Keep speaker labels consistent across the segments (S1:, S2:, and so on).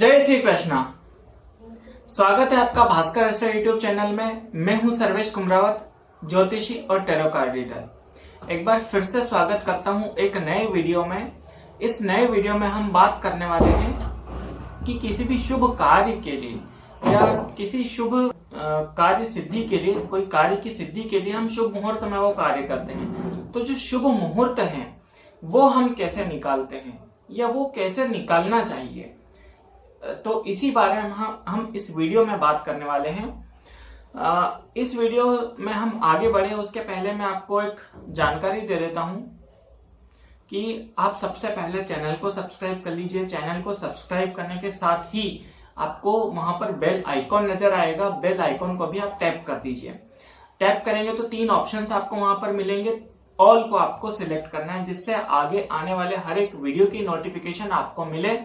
S1: जय श्री कृष्णा। स्वागत है आपका भास्कर एस्ट्रो यूट्यूब चैनल में। मैं हूं सर्वेश कुमरावत, ज्योतिषी और टैरो कार्ड रीडर। एक बार फिर से स्वागत करता हूं एक नए वीडियो में। इस नए वीडियो में हम बात करने वाले हैं कि किसी भी शुभ कार्य के लिए या किसी शुभ कार्य सिद्धि के लिए, कोई कार्य की सिद्धि के लिए हम शुभ मुहूर्त में वो कार्य करते हैं। तो जो शुभ मुहूर्त है वो हम कैसे निकालते हैं या वो कैसे निकालना चाहिए, तो इसी बारे में हम इस वीडियो में बात करने वाले हैं। इस वीडियो में हम आगे बढ़े उसके पहले मैं आपको एक जानकारी दे देता हूं कि आप सबसे पहले चैनल को सब्सक्राइब कर लीजिए। चैनल को सब्सक्राइब करने के साथ ही आपको वहां पर बेल आइकॉन नजर आएगा, बेल आइकॉन को भी आप टैप कर दीजिए। टैप करेंगे तो 3 ऑप्शंस आपको वहां पर मिलेंगे। ऑल को आपको सिलेक्ट करना है, जिससे आगे आने वाले हर एक वीडियो की नोटिफिकेशन आपको मिले।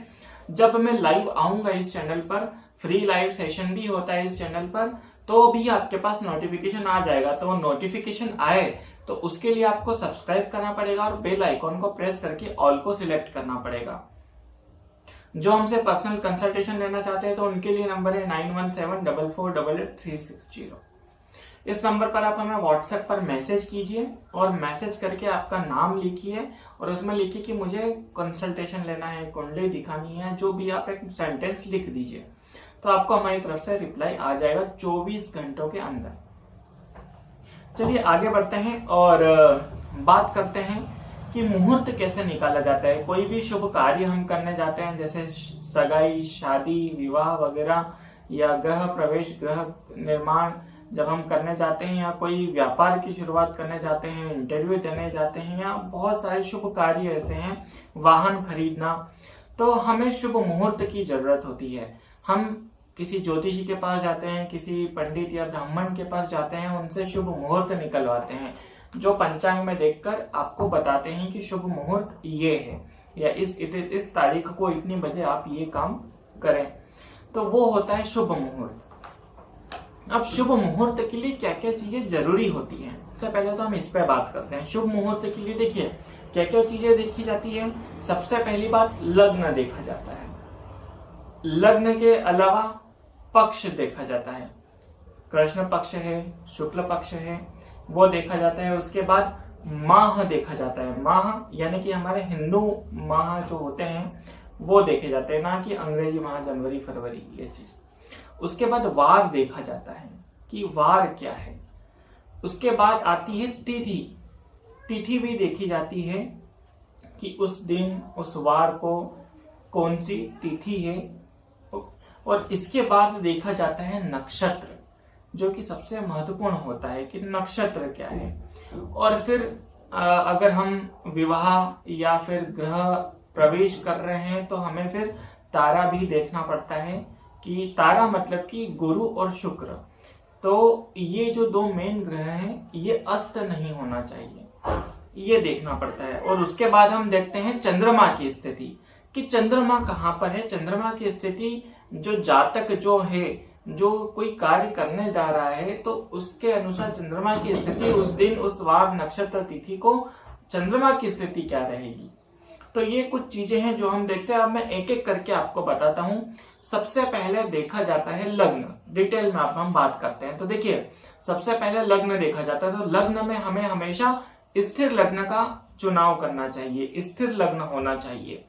S1: जब मैं लाइव आऊंगा इस चैनल पर, फ्री लाइव सेशन भी होता है इस चैनल पर, तो भी आपके पास नोटिफिकेशन आ जाएगा। तो नोटिफिकेशन आए तो उसके लिए आपको सब्सक्राइब करना पड़ेगा और बेल आइकॉन को प्रेस करके ऑल को सिलेक्ट करना पड़ेगा। जो हमसे पर्सनल कंसल्टेशन लेना चाहते हैं तो उनके लिए नंबर है 9174488360। इस नंबर पर आप हमें व्हाट्सएप पर मैसेज कीजिए और मैसेज करके आपका नाम लिखिए और उसमें लिखिए कि मुझे कंसल्टेशन लेना है, कुंडली दिखानी है, जो भी आप एक सेंटेंस लिख दीजिए, तो आपको हमारी तरफ से रिप्लाई आ जाएगा 24 घंटों के अंदर। चलिए आगे बढ़ते हैं और बात करते हैं कि मुहूर्त कैसे निकाला जाता है। कोई भी शुभ कार्य हम करने जाते हैं, जैसे सगाई, शादी, विवाह वगैरह, या गृह प्रवेश, गृह निर्माण जब हम करने जाते हैं, या कोई व्यापार की शुरुआत करने जाते हैं, इंटरव्यू देने जाते हैं, या बहुत सारे शुभ कार्य ऐसे हैं, वाहन खरीदना, तो हमें शुभ मुहूर्त की जरूरत होती है। हम किसी ज्योतिषी के पास जाते हैं, किसी पंडित या ब्राह्मण के पास जाते हैं, उनसे शुभ मुहूर्त निकलवाते हैं, जो पंचांग में देखकर आपको बताते हैं कि शुभ मुहूर्त ये है, या इस तारीख को इतनी बजे आप ये काम करें, तो वो होता है शुभ मुहूर्त। अब शुभ मुहूर्त के लिए क्या क्या चीजें जरूरी होती हैं, तो पहले तो हम इस पे बात करते हैं। शुभ मुहूर्त के लिए देखिए क्या क्या चीजें देखी जाती है। सबसे पहली बात, लग्न देखा जाता है। लग्न के अलावा पक्ष देखा जाता है। कृष्ण पक्ष है, शुक्ल पक्ष है, वो देखा जाता है। उसके बाद माह देखा जाता है। माह यानी कि हमारे हिंदू माह जो होते हैं वो देखे जाते हैं, ना कि अंग्रेजी माह, जनवरी फरवरी ये चीज। उसके बाद वार देखा जाता है कि वार क्या है। उसके बाद आती है तिथि। तिथि भी देखी जाती है कि उस दिन, उस वार को कौन सी तिथि है। और इसके बाद देखा जाता है नक्षत्र, जो कि सबसे महत्वपूर्ण होता है कि नक्षत्र क्या है। और फिर अगर हम विवाह या फिर गृह प्रवेश कर रहे हैं तो हमें फिर तारा भी देखना पड़ता है, कि तारा मतलब कि गुरु और शुक्र, तो ये जो 2 मेन ग्रह हैं ये अस्त नहीं होना चाहिए, ये देखना पड़ता है। और उसके बाद हम देखते हैं चंद्रमा की स्थिति, कि चंद्रमा कहाँ पर है। चंद्रमा की स्थिति जो जातक जो है, जो कोई कार्य करने जा रहा है, तो उसके अनुसार चंद्रमा की स्थिति उस दिन, उस वार, नक्षत्र, तिथि को चंद्रमा की स्थिति क्या रहेगी। तो ये कुछ चीजें हैं जो हम देखते हैं। अब मैं एक एक करके आपको बताता हूं। सबसे पहले देखा जाता है लग्न। डिटेल में अब हम बात करते हैं। तो देखिए सबसे पहले लग्न देखा जाता है। तो लग्न में हमें हमेशा स्थिर लग्न का चुनाव करना चाहिए, स्थिर लग्न होना चाहिए।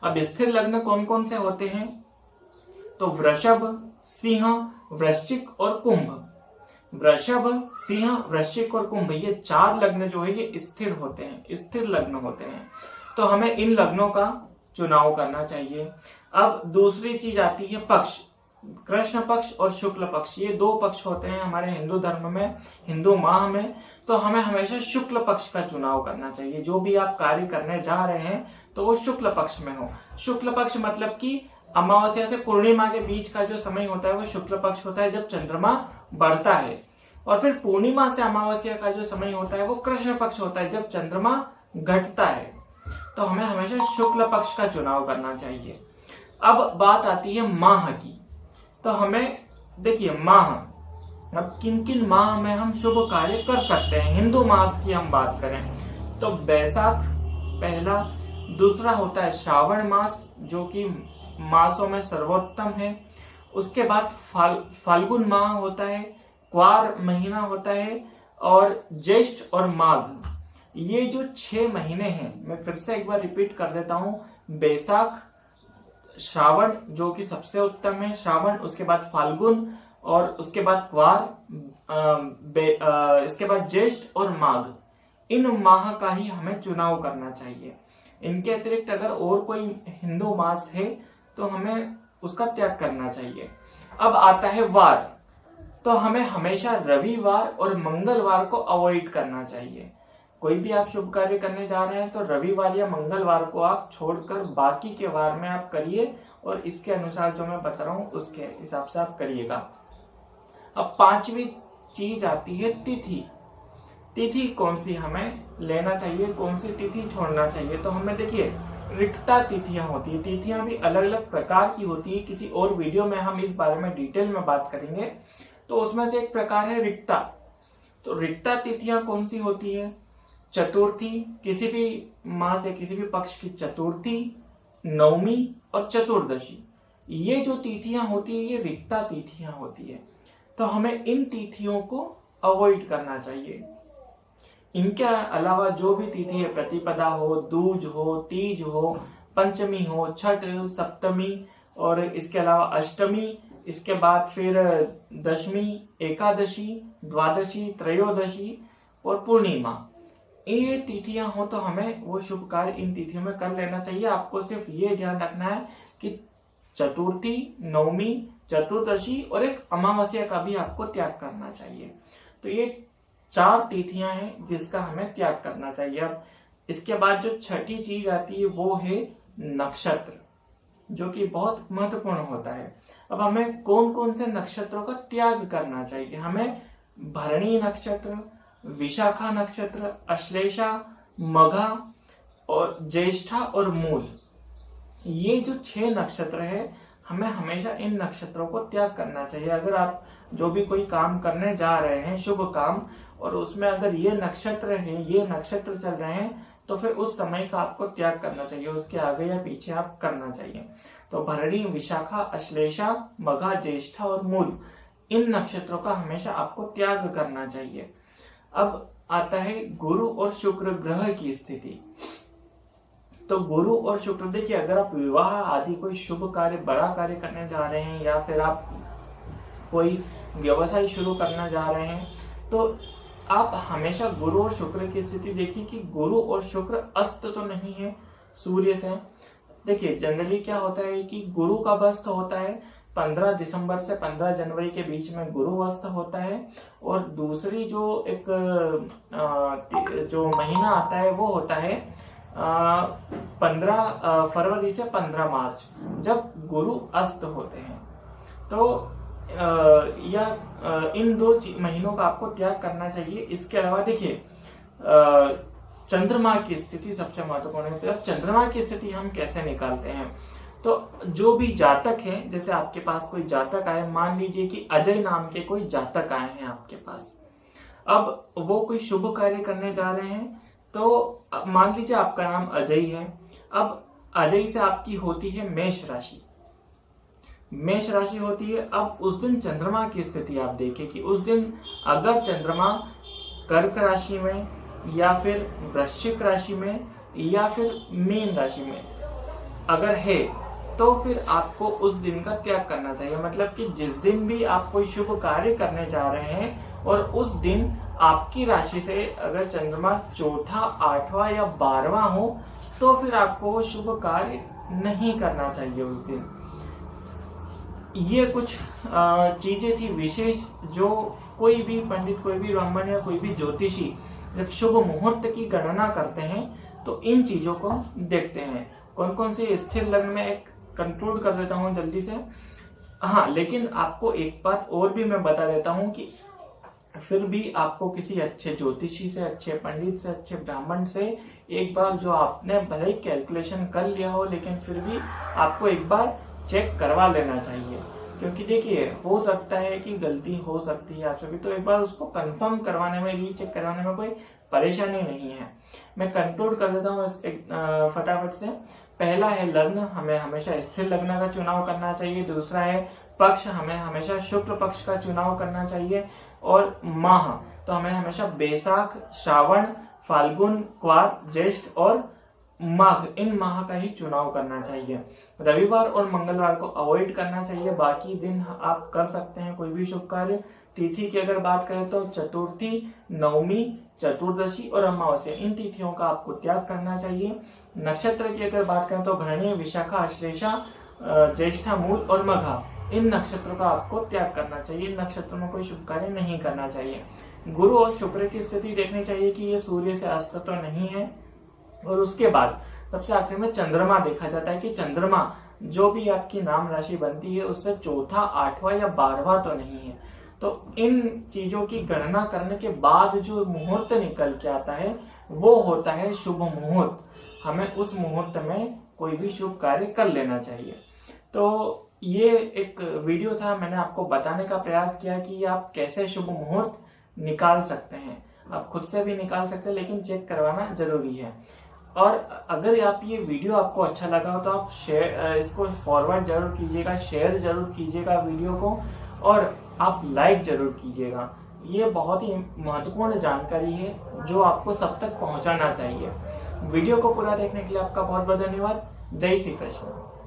S1: अब स्थिर लग्न कौन कौन से होते हैं, तो वृषभ, सिंह, वृश्चिक और कुंभ। वृषभ, सिंह, वृश्चिक और कुंभ, ये 4 लग्न जो है ये स्थिर होते हैं, स्थिर लग्न होते हैं। तो हमें इन लग्नों का चुनाव करना चाहिए। अब दूसरी चीज आती है पक्ष। कृष्ण पक्ष और शुक्ल पक्ष, ये 2 पक्ष होते हैं हमारे हिंदू धर्म में, हिंदू माह में। तो हमें हमेशा शुक्ल पक्ष का चुनाव करना चाहिए। जो भी आप कार्य करने जा रहे हैं तो वो शुक्ल पक्ष में हो। शुक्ल पक्ष मतलब कि अमावस्या से पूर्णिमा के बीच का जो समय होता है वो शुक्ल पक्ष होता है, जब चंद्रमा बढ़ता है। और फिर पूर्णिमा से अमावस्या का जो समय होता है वो कृष्ण पक्ष होता है, जब चंद्रमा घटता है। तो हमें हमेशा शुक्ल पक्ष का चुनाव करना चाहिए। अब बात आती है माह की। तो हमें देखिए माह, अब किन किन माह में हम शुभ कार्य कर सकते हैं। हिंदू मास की हम बात करें तो बैसाख पहला, दूसरा होता है श्रावण मास जो कि मासों में सर्वोत्तम है। उसके बाद फाल्गुन माह होता है, क्वार महीना होता है, और ज्येष्ठ और माघ, ये जो 6 महीने हैं, मैं फिर से एक बार रिपीट कर देता हूं। बैसाख, श्रावण जो कि सबसे उत्तम है, श्रावण, उसके बाद फाल्गुन, और उसके बाद क्वार, इसके बाद ज्येष्ठ और माघ। इन माह का ही हमें चुनाव करना चाहिए। इनके अतिरिक्त अगर और कोई हिंदू मास है तो हमें उसका त्याग करना चाहिए। अब आता है वार, तो हमें हमेशा रविवार और मंगलवार को अवॉइड करना चाहिए। कोई भी आप शुभ कार्य करने जा रहे हैं तो रविवार या मंगलवार को आप छोड़कर बाकी के वार में आप करिए, और इसके अनुसार जो मैं बता रहा हूं उसके हिसाब से आप करिएगा। अब 5वीं चीज आती है तिथि। तिथि कौन सी हमें लेना चाहिए, कौन सी तिथि छोड़ना चाहिए। तो हमें देखिए, रिक्ता तिथियां होती है। तिथियां भी अलग अलग प्रकार की होती है, किसी और वीडियो में हम इस बारे में डिटेल में बात करेंगे। तो उसमें से एक प्रकार है रिक्ता। तो रिक्ता तिथियां कौन सी होती है? चतुर्थी, किसी भी मास या किसी भी पक्ष की चतुर्थी, नवमी और चतुर्दशी, ये जो तिथियां होती है ये रिक्ता तिथियां होती है। तो हमें इन तिथियों को अवॉइड करना चाहिए। इनके अलावा जो भी तिथि है, प्रतिपदा हो, दूज हो, तीज हो, पंचमी हो, छठ, सप्तमी, और इसके अलावा अष्टमी, इसके बाद फिर दशमी, एकादशी, द्वादशी, त्रयोदशी और पूर्णिमा, ये तिथियां हो तो हमें वो शुभ कार्य इन तिथियों में कर लेना चाहिए। आपको सिर्फ ये ध्यान रखना है कि चतुर्थी, नवमी, चतुर्दशी और एक अमावस्या का भी आपको त्याग करना चाहिए। तो ये 4 तिथियां हैं जिसका हमें त्याग करना चाहिए। अब इसके बाद जो छठी चीज आती है वो है नक्षत्र, जो कि बहुत महत्वपूर्ण होता है। अब हमें कौन कौन से नक्षत्रों का त्याग करना चाहिए? हमें भरणी नक्षत्र, विशाखा नक्षत्र, अश्लेषा, मघा और ज्येष्ठा और मूल, ये जो 6 नक्षत्र है हमें हमेशा इन नक्षत्रों को त्याग करना चाहिए। अगर आप जो भी कोई काम करने जा रहे हैं, शुभ काम, और उसमें अगर ये नक्षत्र है, ये नक्षत्र चल रहे हैं, तो फिर उस समय का आपको त्याग करना चाहिए, उसके आगे या पीछे आप करना चाहिए। तो भरणी, विशाखा, अश्लेषा, मघा, ज्येष्ठा और मूल, इन नक्षत्रों का हमेशा आपको त्याग करना चाहिए। अब आता है गुरु और शुक्र ग्रह की स्थिति। तो गुरु और शुक्र, देखिए, अगर आप विवाह आदि कोई शुभ कार्य, बड़ा कार्य करने जा रहे हैं, या फिर आप कोई व्यवसाय शुरू करने जा रहे हैं, तो आप हमेशा गुरु और शुक्र की स्थिति देखिए कि गुरु और शुक्र अस्त तो नहीं है सूर्य से। देखिए, जनरली क्या होता है कि गुरु का अस्त होता है 15 दिसंबर से 15 जनवरी के बीच में गुरु अस्त होता है, और दूसरी जो एक जो महीना आता है वो होता है 15 फरवरी से 15 मार्च, जब गुरु अस्त होते हैं। तो इन 2 महीनों का आपको त्याग करना चाहिए। इसके अलावा देखिए, चंद्रमा की स्थिति सबसे महत्वपूर्ण है। अब चंद्रमा की स्थिति हम कैसे निकालते हैं? तो जो भी जातक है, जैसे आपके पास कोई जातक आए, मान लीजिए कि अजय नाम के कोई जातक आए हैं आपके पास, अब वो कोई शुभ कार्य करने जा रहे हैं, तो मान लीजिए आपका नाम अजय है। अब अजय से आपकी होती है मेष राशि, मेष राशि होती है। अब उस दिन चंद्रमा की स्थिति आप देखें कि उस दिन अगर चंद्रमा कर्क राशि में, या फिर वृश्चिक राशि में, या फिर मीन राशि में अगर है, तो फिर आपको उस दिन का त्याग करना चाहिए। मतलब कि जिस दिन भी आप कोई शुभ कार्य करने जा रहे हैं और उस दिन आपकी राशि से अगर चंद्रमा 4, 8वां या 12वां हो, तो फिर आपको वो शुभ कार्य नहीं करना चाहिए उस दिन। ये कुछ चीजें थी विशेष, जो कोई भी पंडित, कोई भी ब्राह्मण या कोई भी ज्योतिषी जब शुभ मुहूर्त की गणना करते हैं तो इन चीजों को देखते हैं। कौन कौन से स्थिर लग्न में एक कंक्लूड कर देता हूं जल्दी से। हाँ, लेकिन आपको एक बात और भी मैं बता देता हूं कि फिर भी आपको किसी अच्छे ज्योतिषी से, अच्छे पंडित से, अच्छे ब्राह्मण से एक बार, जो आपने भले ही कैलकुलेशन कर लिया हो, लेकिन फिर भी आपको एक बार चेक करवा लेना चाहिए। क्योंकि देखिए हो सकता है कि गलती हो सकती है आपसे भी, तो एक बार उसको कंफर्म करवाने में, रीचेक करवाने में कोई परेशानी नहीं है। मैं कंक्लूड कर देता हूँ फटाफट से। पहला है लग्न, हमें हमेशा स्थिर लग्न का चुनाव करना चाहिए। दूसरा है पक्ष, हमें हमेशा शुक्ल पक्ष का चुनाव करना चाहिए। और माह, तो हमें हमेशा बैसाख, श्रावण, फाल्गुन, क्वार, ज्येष्ठ और माघ, इन माह का ही चुनाव करना चाहिए। रविवार और मंगलवार को अवॉइड करना चाहिए, बाकी दिन आप कर सकते हैं कोई भी शुभ कार्य। तिथि की अगर बात करें तो चतुर्थी, नवमी, चतुर्दशी और अमावस्या, इन तिथियों का आपको त्याग करना चाहिए। नक्षत्र की अगर बात करें तो भरणी, विशाखा, अश्लेषा, ज्येष्ठा, मूल और मघा, इन नक्षत्रों का आपको त्याग करना चाहिए। इन नक्षत्रों में कोई शुभ कार्य नहीं करना चाहिए। गुरु और शुक्र की स्थिति देखनी चाहिए कि ये सूर्य से अस्त तो नहीं है। और उसके बाद सबसे आखिर में चंद्रमा देखा जाता है कि चंद्रमा जो भी आपकी नाम राशि बनती है उससे चौथा, आठवां या 12वां तो नहीं है। तो इन चीजों की गणना करने के बाद जो मुहूर्त निकल के आता है वो होता है शुभ मुहूर्त। हमें उस मुहूर्त में कोई भी शुभ कार्य कर लेना चाहिए। तो ये एक वीडियो था, मैंने आपको बताने का प्रयास किया कि आप कैसे शुभ मुहूर्त निकाल सकते हैं। आप खुद से भी निकाल सकते हैं, लेकिन चेक करवाना जरूरी है। और अगर आप ये वीडियो आपको अच्छा लगा हो तो आप इसको फॉरवर्ड जरूर कीजिएगा, शेयर जरूर कीजिएगा वीडियो को, और आप लाइक जरूर कीजिएगा। ये बहुत ही महत्वपूर्ण जानकारी है जो आपको सब तक पहुंचाना चाहिए। वीडियो को पूरा देखने के लिए आपका बहुत बहुत धन्यवाद। जय श्री कृष्ण।